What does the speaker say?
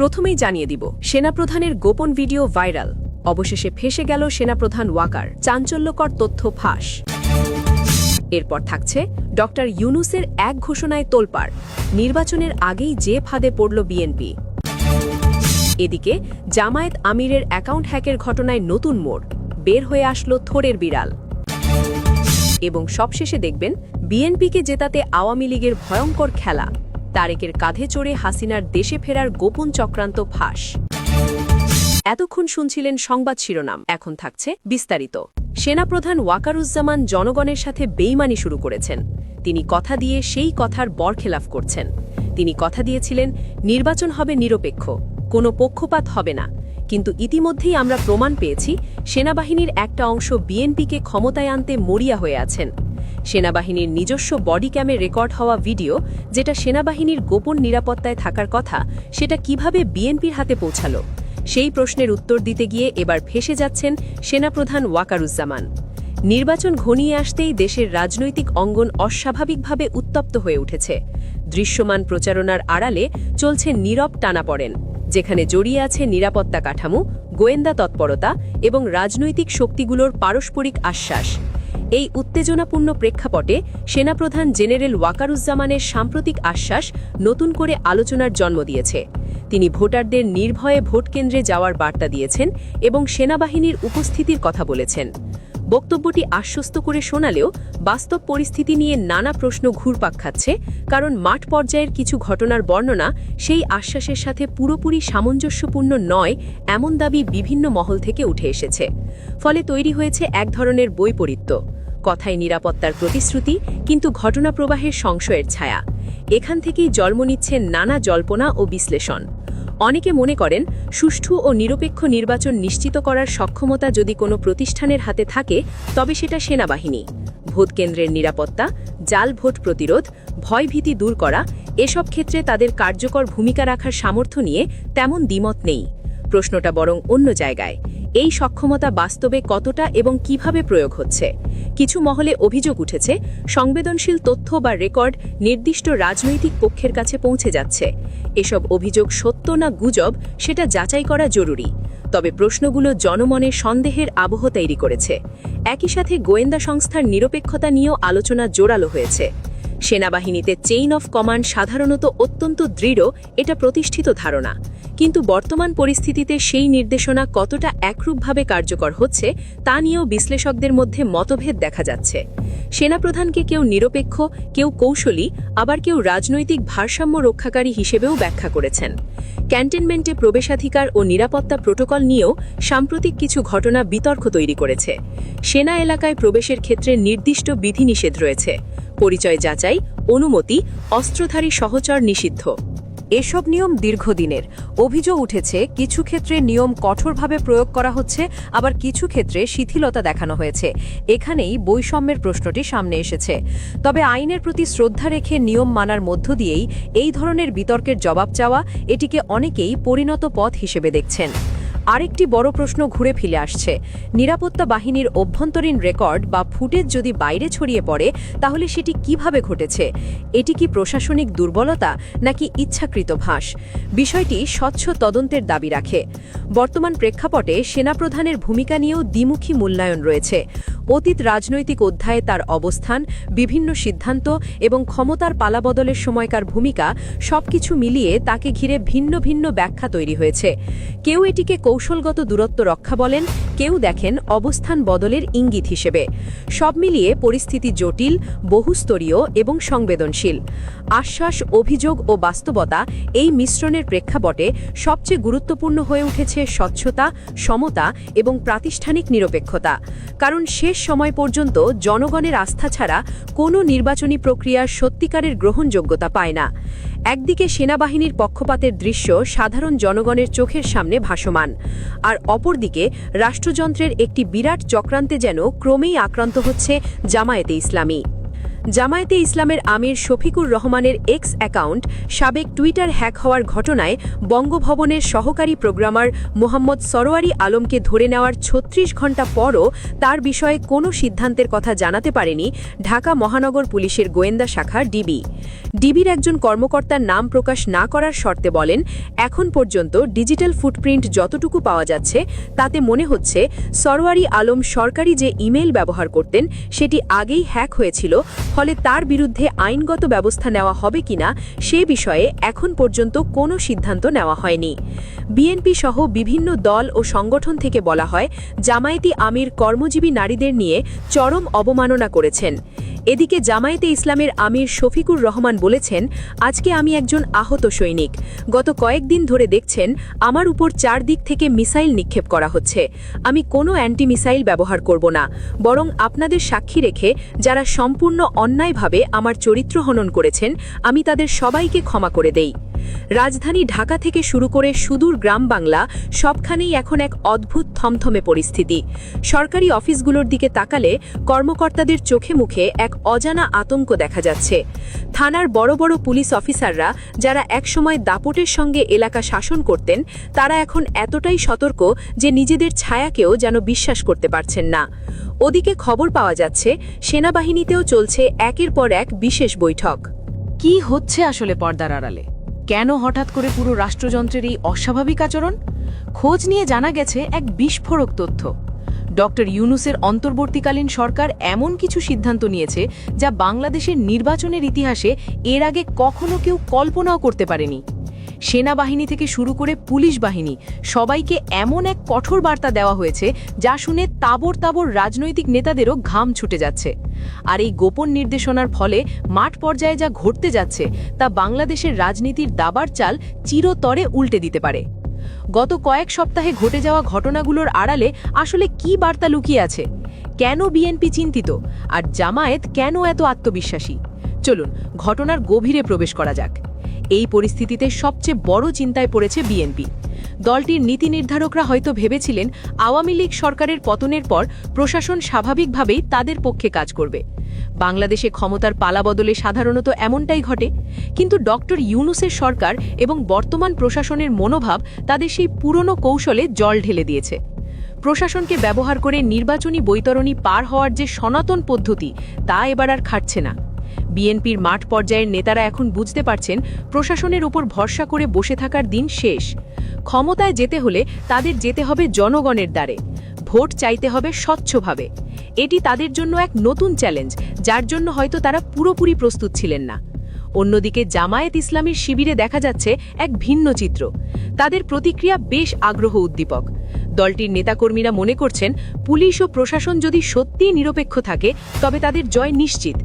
প্রথমেই জানিয়ে দিব, সেনাপ্রধানের গোপন ভিডিও ভাইরাল, অবশেষে ফেঁসে গেল সেনাপ্রধান ওয়াকার, চাঞ্চল্যকর তথ্য ফাঁস। এরপর থাকছে ডক্টর ইউনূসের এক ঘোষণায় তোলপাড়, নির্বাচনের আগেই যে ফাঁদে পড়ল বিএনপি। এদিকে জামায়াত আমিরের অ্যাকাউন্ট হ্যাকের ঘটনায় নতুন মোড়, বের হয়ে আসলো থোড়ের বিড়াল। এবং সবশেষে দেখবেন বিএনপিকে জেতাতে আওয়ামী লীগের ভয়ঙ্কর খেলা, তারেকের কাঁধে চড়ে হাসিনার দেশে ফেরার গোপন চক্রান্ত ফাঁস। এতক্ষণ শুনছিলেন সংবাদ শিরোনাম, এখন থাকছে বিস্তারিত। সেনাপ্রধান ওয়াকারুজ্জামান জনগণের সাথে বেইমানি শুরু করেছেন। তিনি কথা দিয়ে সেই কথার বরখেলাফ করছেন। তিনি কথা দিয়েছিলেন নির্বাচন হবে নিরপেক্ষ, কোনো পক্ষপাত হবে না, কিন্তু ইতিমধ্যেই আমরা প্রমাণ পেয়েছি সেনাবাহিনীর একটা অংশ বিএনপিকে ক্ষমতায় আনতে মরিয়া হয়ে আছেন। সেনাবাহিনীর নিজস্ব বডি ক্যামে রেকর্ড হওয়া ভিডিও, যেটা সেনাবাহিনীর গোপন নিরাপত্তায় থাকার কথা, সেটা কিভাবে বিএনপির হাতে পৌঁছালো, সেই প্রশ্নের উত্তর দিতে গিয়ে এবার ফেঁসে যাচ্ছেন সেনাপ্রধান ওয়াকারুজ্জামান। নির্বাচন ঘনিয়ে আসতেই দেশের রাজনৈতিক অঙ্গন অস্বাভাবিকভাবে উত্তপ্ত হয়ে উঠেছে। দৃশ্যমান প্রচারণার আড়ালে চলছে নীরব টানাপড়েন, যেখানে জড়িয়ে আছে নিরাপত্তা কাঠামো, গোয়েন্দা তৎপরতা এবং রাজনৈতিক শক্তিগুলোর পারস্পরিক আশ্বাস। এই উত্তেজনাপূর্ণ প্রেক্ষাপটে সেনাপ্রধান জেনারেল ওয়াকারুজ্জামানের সাম্প্রতিক আশ্বাস নতুন করে আলোচনার জন্ম দিয়েছে। তিনি ভোটারদের নির্ভয়ে ভোটকেন্দ্রে যাওয়ার বার্তা দিয়েছেন এবং সেনাবাহিনীর উপস্থিতির কথা বলেছেন। বক্তব্যটি আশ্বস্ত করে শোনালেও বাস্তব পরিস্থিতি নিয়ে নানা প্রশ্ন ঘুরপাক খাচ্ছে, কারণ মাঠ পর্যায়ের কিছু ঘটনার বর্ণনা সেই আশ্বাসের সাথে পুরোপুরি সামঞ্জস্যপূর্ণ নয় এমন দাবি বিভিন্ন মহল থেকে উঠে এসেছে। ফলে তৈরি হয়েছে এক ধরনের বৈপরীত্য, কথায় নিরাপত্তার প্রতিশ্রুতি কিন্তু ঘটনা প্রবাহের সংশয়ের ছায়া। এখান থেকেই জন্ম নিচ্ছে নানা জল্পনা ও বিশ্লেষণ। অনেকে মনে করেন সুষ্ঠু ও নিরপেক্ষ নির্বাচন নিশ্চিত করার সক্ষমতা যদি কোনো প্রতিষ্ঠানের হাতে থাকে, তবে সেটা সেনাবাহিনী। ভোটকেন্দ্রের নিরাপত্তা, জাল ভোট প্রতিরোধ, ভয়ভীতি দূর করা, এসব ক্ষেত্রে তাদের কার্যকর ভূমিকা রাখার সামর্থ্য নিয়ে তেমন দ্বিমত নেই। প্রশ্নটা বরং অন্য জায়গায়, এই সক্ষমতা বাস্তবে কতটা এবং কিভাবে প্রয়োগ হচ্ছে। কিছু মহলে অভিযোগ উঠেছে সংবেদনশীল তথ্য বা রেকর্ড নির্দিষ্ট রাজনৈতিক পক্ষের কাছে পৌঁছে যাচ্ছে। এসব অভিযোগ সত্য না গুজব সেটা যাচাই করা জরুরি, তবে প্রশ্নগুলো জনমনে সন্দেহের আবহ তৈরি করেছে। একই সাথে গোয়েন্দা সংস্থার নিরপেক্ষতা নিয়েও আলোচনা জোরালো হয়েছে। সেনাবাহিনীতে চেইন অফ কমান্ড সাধারণত অত্যন্ত দৃঢ়, এটা প্রতিষ্ঠিত ধারণা, কিন্তু বর্তমান পরিস্থিতিতে সেই নির্দেশনা কতটা একরূপভাবে কার্যকর হচ্ছে তা নিয়েও বিশ্লেষকদের মধ্যে মতভেদ দেখা যাচ্ছে। সেনাপ্রধানকে কেউ নিরপেক্ষ, কেউ কৌশলী, আবার কেউ রাজনৈতিক ভারসাম্য রক্ষাকারী হিসেবেও ব্যাখ্যা করেছেন। ক্যান্টনমেন্টে প্রবেশাধিকার ও নিরাপত্তা প্রোটোকল নিয়েও সাম্প্রতিক কিছু ঘটনা বিতর্ক তৈরি করেছে। সেনা এলাকায় প্রবেশের ক্ষেত্রে নির্দিষ্ট বিধিনিষেধ রয়েছে, পরিচয় যাচাই, অনুমতি, অস্ত্রধারী সহচর নিষিদ্ধ। এসব নিয়ম দীর্ঘদিনের। অভিযোগ উঠেছে কিছু ক্ষেত্রে নিয়ম কঠোরভাবে প্রয়োগ করা হচ্ছে, আবার কিছু ক্ষেত্রে শিথিলতা দেখানো হয়েছে। এখানেই বৈষম্যের প্রশ্নটি সামনে এসেছে। তবে আইনের প্রতি শ্রদ্ধা রেখে নিয়ম মানার মধ্য দিয়েই এই ধরনের বিতর্কের জবাব চাওয়া, এটিকে অনেকেই পরিণত পথ হিসেবে দেখছেন। আরেকটি বড় প্রশ্ন ঘুরে ফিরে আসছে, নিরাপত্তা বাহিনীর অভ্যন্তরীণ রেকর্ড বা ফুটেজ যদি বাইরে ছড়িয়ে পড়ে, তাহলে সেটি কিভাবে ঘটেছে? এটি কি প্রশাসনিক দুর্বলতা নাকি ইচ্ছাকৃত ফাঁস? বিষয়টি স্বচ্ছ তদন্তের দাবি রাখে। বর্তমান প্রেক্ষাপটে সেনাপ্রধানের ভূমিকা নিয়েও দ্বিমুখী মূল্যায়ন রয়েছে। অতীত রাজনৈতিক অধ্যায়ে তার অবস্থান, বিভিন্ন সিদ্ধান্ত এবং ক্ষমতার পালাবদলের সময়কার ভূমিকা, সবকিছু মিলিয়ে তাকে ঘিরে ভিন্ন ভিন্ন ব্যাখ্যা তৈরি হয়েছে। কেউ এটিকে কৌশলগত দূরত্ব রক্ষা বলেন, কেউ দেখেন অবস্থান বদলের ইঙ্গিত হিসেবে। সব মিলিয়ে পরিস্থিতি জটিল, বহুস্তরীয় এবং সংবেদনশীল। আশ্বাস, অভিযোগ ও বাস্তবতা, এই মিশ্রণের প্রেক্ষাপটে সবচেয়ে গুরুত্বপূর্ণ হয়ে উঠেছে স্বচ্ছতা, সমতা এবং প্রাতিষ্ঠানিক নিরপেক্ষতা। কারণ শেষ সময় পর্যন্ত জনগণের আস্থা ছাড়া কোনো নির্বাচনী প্রক্রিয়ার সত্যিকারের গ্রহণযোগ্যতা পায় না। একদিকে সেনাবাহিনীর পক্ষপাতের দৃশ্য সাধারণ জনগণের চোখের সামনে ভাসমান, আর অপরদিকে রাষ্ট্রযন্ত্রের একটি বিরাট চক্রান্তে যেন ক্রমেই আক্রান্ত হচ্ছে জামায়াতে ইসলামী। জামায়াতে ইসলামের আমির শফিকুর রহমানের এক্স অ্যাকাউন্ট সাবেক টুইটার হ্যাক হওয়ার ঘটনায় বঙ্গভবনের সহকারী প্রোগ্রামার মোহাম্মদ সরোয়ারি আলমকে ধরে নেওয়ার ৩৬ ঘণ্টা পরও তার বিষয়ে কোনো সিদ্ধান্তের কথা জানাতে পারেনি ঢাকা মহানগর পুলিশের গোয়েন্দা শাখা ডিবি। ডিবির একজন কর্মকর্তার নাম প্রকাশ না করার শর্তে বলেন, এখন পর্যন্ত ডিজিটাল ফুটপ্রিন্ট যতটুকু পাওয়া যাচ্ছে তাতে মনে হচ্ছে সরোয়ারি আলম সরকারি যে ইমেল ব্যবহার করতেন সেটি আগেই হ্যাক হয়েছিল, ফলে তার বিরুদ্ধে আইনগত ব্যবস্থা নেওয়া হবে কিনা সে বিষয়ে এখন পর্যন্ত কোনো সিদ্ধান্ত নেওয়া হয়নি। বিএনপি সহ বিভিন্ন দল ও সংগঠন থেকে বলা হয়, জামায়াতি আমির কর্মজীবী নারীদের নিয়ে চরম অবমাননা করেছেন। এদিকে জামায়াতে ইসলামের আমির শফিকুর রহমান বলেছেন, আজকে আমি একজন আহত সৈনিক। গত কয়েকদিন ধরে দেখছেন আমার উপর ৪ দিক থেকে মিসাইল নিক্ষেপ করা হচ্ছে। আমি কোনো অ্যান্টি মিসাইল ব্যবহার করব না, বরং আপনাদের সাক্ষী রেখে যারা সম্পূর্ণ অন্যায়ভাবে আমার চরিত্র হনন করেছেন আমি তাদের সবাইকে ক্ষমা করে দেই। রাজধানী ঢাকা থেকে শুরু করে সুদূর গ্রাম বাংলা সবখানেই এখন এক অদ্ভুত থমথমে পরিস্থিতি। সরকারি অফিসগুলোর দিকে তাকালে কর্মকর্তাদের চোখে মুখে এক অজানা আতঙ্ক দেখা যাচ্ছে। থানার বড় বড় পুলিশ অফিসাররা যারা একসময় দাপটের সঙ্গে এলাকা শাসন করতেন তারা এখন এতটাই সতর্ক যে নিজেদের ছায়াকেও যেন বিশ্বাস করতে পারছেন না। ওদিকে খবর পাওয়া যাচ্ছে সেনাবাহিনীতেও চলছে একের পর এক বিশেষ বৈঠক। কি হচ্ছে আসলে পর্দার আড়ালে? কেন হঠাৎ করে পুরো রাষ্ট্রযন্ত্রের এই অস্বাভাবিক আচরণ? খোঁজ নিয়ে জানা গেছে এক বিস্ফোরক তথ্য। ডক্টর ইউনূসের অন্তর্বর্তীকালীন সরকার এমন কিছু সিদ্ধান্ত নিয়েছে যা বাংলাদেশের নির্বাচনের ইতিহাসে এর আগে কখনো কেউ কল্পনাও করতে পারেনি। সেনাবাহিনী থেকে শুরু করে পুলিশ বাহিনী সবাইকে এমন এক কঠোর বার্তা দেওয়া হয়েছে যা শুনে তাবড় তাবড় রাজনৈতিক নেতাদেরও ঘাম ছুটে যাচ্ছে। আর এই গোপন নির্দেশনার ফলে মাঠ পর্যায়ে যা ঘটতে যাচ্ছে তা বাংলাদেশের রাজনীতির দাবার চাল চিরতরে উল্টে দিতে পারে। গত কয়েক সপ্তাহে ঘটে যাওয়া ঘটনাগুলোর আড়ালে আসলে কি বার্তা লুকিয়ে আছে? কেন বিএনপি চিন্তিত, আর জামায়াত কেন এত আত্মবিশ্বাসী? চলুন ঘটনার গভীরে প্রবেশ করা যাক। এই পরিস্থিতিতে সবচেয়ে বড় চিন্তায় পড়েছে বিএনপি। দলটির নীতি নির্ধারকরা হয়তো ভেবেছিলেন আওয়ামী লীগ সরকারের পতনের পর প্রশাসন স্বাভাবিকভাবেই তাদের পক্ষে কাজ করবে। বাংলাদেশে ক্ষমতার পালাবদলে সাধারণত এমনটাই ঘটে, কিন্তু ডক্টর ইউনূসের সরকার এবং বর্তমান প্রশাসনের মনোভাব তাদের সেই পুরনো কৌশলে জল ঢেলে দিয়েছে। প্রশাসনকে ব্যবহার করে নির্বাচনী বৈতরণী পার হওয়ার যে সনাতন পদ্ধতি তা এবার আর খাটছে না। বিএনপির মাঠ পর্যায়ের নেতারা এখন বুঝতে পারছেন প্রশাসনের উপর ভরসা করে বসে থাকার দিন শেষ। ক্ষমতায় যেতে হলে তাদের যেতে হবে জনগণের দ্বারে, ভোট চাইতে হবে স্বচ্ছভাবে। এটি তাদের জন্য এক নতুন চ্যালেঞ্জ, যার জন্য হয়তো তারা পুরোপুরি প্রস্তুত ছিলেন না। অন্যদিকে জামায়াত ইসলামীর শিবিরে দেখা যাচ্ছে এক ভিন্ন চিত্র। তাদের প্রতিক্রিয়া বেশ আগ্রহ উদ্দীপক। দলটির নেতাকর্মীরা মনে করছেন পুলিশ ও প্রশাসন যদি সত্যিই নিরপেক্ষ থাকে তবে তাদের জয় নিশ্চিত।